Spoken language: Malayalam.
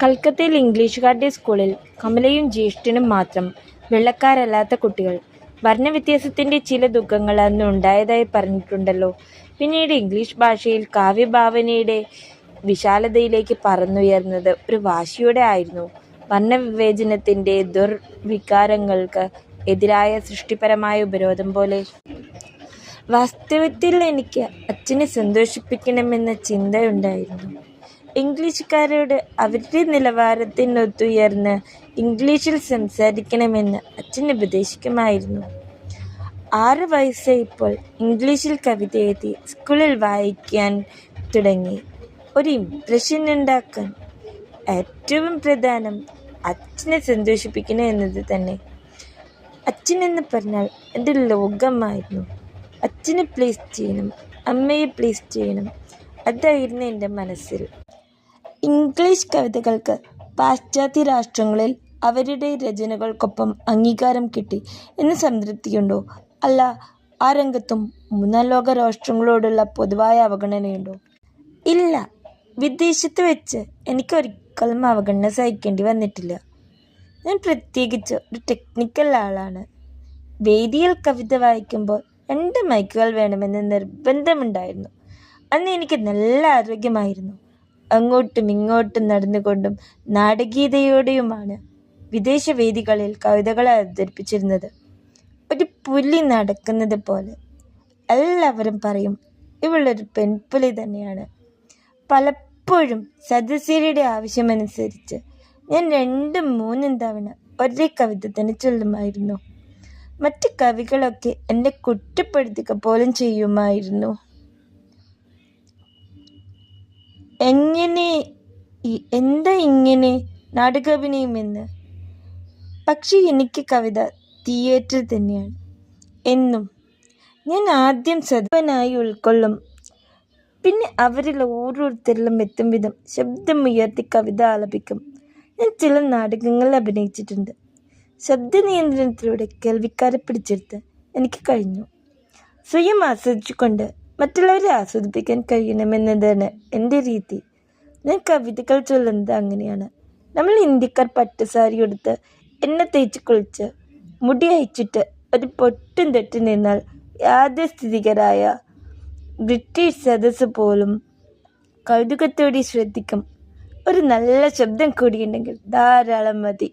കൽക്കത്തയിൽ ഇംഗ്ലീഷുകാരുടെ സ്കൂളിൽ കമലയും ജ്യേഷ്ഠനും മാത്രം വെള്ളക്കാരല്ലാത്ത കുട്ടികൾ. വർണ്ണവ്യത്യാസത്തിന്റെ ചില ദുഃഖങ്ങൾ അന്ന് ഉണ്ടായതായി പറഞ്ഞിട്ടുണ്ടല്ലോ. പിന്നീട് ഇംഗ്ലീഷ് ഭാഷയിൽ കാവ്യഭാവനയുടെ വിശാലതയിലേക്ക് പറന്നുയർന്നത് ഒരു വാശിയോടെ ആയിരുന്നു. വർണ്ണവിവേചനത്തിന്റെ ദുർവികാരങ്ങൾക്ക് എതിരായ സൃഷ്ടിപരമായ ഉപരോധം പോലെ. വാസ്തവത്തിൽ എനിക്ക് അച്ഛനെ സന്തോഷിപ്പിക്കണമെന്ന ചിന്തയുണ്ടായിരുന്നു. ഇംഗ്ലീഷുകാരോട് അവരുടെ നിലവാരത്തിനൊത്തുയർന്ന് ഇംഗ്ലീഷിൽ സംസാരിക്കണമെന്ന് അച്ഛൻ ഉപദേശിക്കുമായിരുന്നു. 6 വയസ്സായപ്പോൾ ഇംഗ്ലീഷിൽ കവിത എഴുതി സ്കൂളിൽ വായിക്കാൻ തുടങ്ങി. ഒരു ഇംപ്രഷൻ ഉണ്ടാക്കാൻ ഏറ്റവും പ്രധാനം അച്ഛനെ സന്തോഷിപ്പിക്കണം എന്നത് തന്നെ. അച്ഛൻ എന്ന് പറഞ്ഞാൽ എൻ്റെ ലോകമായിരുന്നു. അച്ഛനെ പ്ലീസ് ചെയ്യണം, അമ്മയെ പ്ലീസ് ചെയ്യണം, അതായിരുന്നു എൻ്റെ മനസ്സിൽ. ഇംഗ്ലീഷ് കവിതകൾക്ക് പാശ്ചാത്യ രാഷ്ട്രങ്ങളിൽ അവരുടെ രചനകൾക്കൊപ്പം അംഗീകാരം കിട്ടി എന്ന് സംതൃപ്തിയുണ്ടോ? അല്ല, ആ രംഗത്തും മൂന്നാം ലോക രാഷ്ട്രങ്ങളോടുള്ള പൊതുവായ അവഗണനയുണ്ടോ? ഇല്ല. വിദേശത്ത് വെച്ച് എനിക്കൊരിക്കലും അവഗണന സഹിക്കേണ്ടി വന്നിട്ടില്ല. ഞാൻ പ്രത്യേകിച്ച് ഒരു ടെക്നിക്കൽ ആളാണ്. വേദിയിൽ കവിത വായിക്കുമ്പോൾ 2 മൈക്കുകൾ വേണമെന്ന് നിർബന്ധമുണ്ടായിരുന്നു. അന്ന് എനിക്ക് നല്ല ആരോഗ്യമായിരുന്നു. അങ്ങോട്ടും ഇങ്ങോട്ടും നടന്നുകൊണ്ടും നാടകീയതയോടെയുമാണ് വിദേശ വേദികളിൽ കവിതകൾ അവതരിപ്പിച്ചിരുന്നത്. ഒരു പുലി നടക്കുന്നത് പോലെ. എല്ലാവരും പറയും ഇവളൊരു പെൺപുലി തന്നെയാണ്. പലപ്പോഴും സദസ്യരുടെ ആവശ്യമനുസരിച്ച് ഞാൻ 2-3 തവണ ഒരേ കവിത തന്നെ ചൊല്ലുമായിരുന്നു. മറ്റ് കവികളൊക്കെ എന്നെ കുറ്റപ്പെടുത്തുക പോലും ചെയ്യുമായിരുന്നു. എന്താ ഇങ്ങനെ നാടകാഭിനയമെന്ന്. പക്ഷെ എനിക്ക് കവിത തിയേറ്റർ തന്നെയാണ് എന്നും. ഞാൻ ആദ്യം സദവനായി ഉൾക്കൊള്ളും. പിന്നെ അവരിൽ ഓരോരുത്തരിലും എത്തും വിധം ശബ്ദമുയർത്തി കവിത ആലപിക്കും. ഞാൻ ചില നാടകങ്ങളിൽ അഭിനയിച്ചിട്ടുണ്ട്. ശബ്ദ നിയന്ത്രണത്തിലൂടെ കേൾവിക്കാരെ പിടിച്ചെടുത്ത് എനിക്ക് കഴിഞ്ഞു. സ്വയം ആസ്വദിച്ചുകൊണ്ട് മറ്റുള്ളവരെ ആസ്വദിപ്പിക്കാൻ കഴിയണമെന്നതാണ് എൻ്റെ രീതി. ഞാൻ കവിതകൾ ചൊല്ലുന്നത് അങ്ങനെയാണ്. നമ്മൾ ഇന്ത്യക്കാർ പട്ടുസാരി എടുത്ത് എണ്ണ തേച്ച് കുളിച്ച് മുടി അയച്ചിട്ട് ഒരു പൊട്ടും തൊട്ട് നിന്നാൽ യാഥാസ്ഥിതികരായ ബ്രിട്ടീഷ് സദസ്സ് പോലും കൗതുകത്തോടെ ശ്രദ്ധിക്കും. ഒരു നല്ല ശബ്ദം കൂടിയുണ്ടെങ്കിൽ ധാരാളം മതി.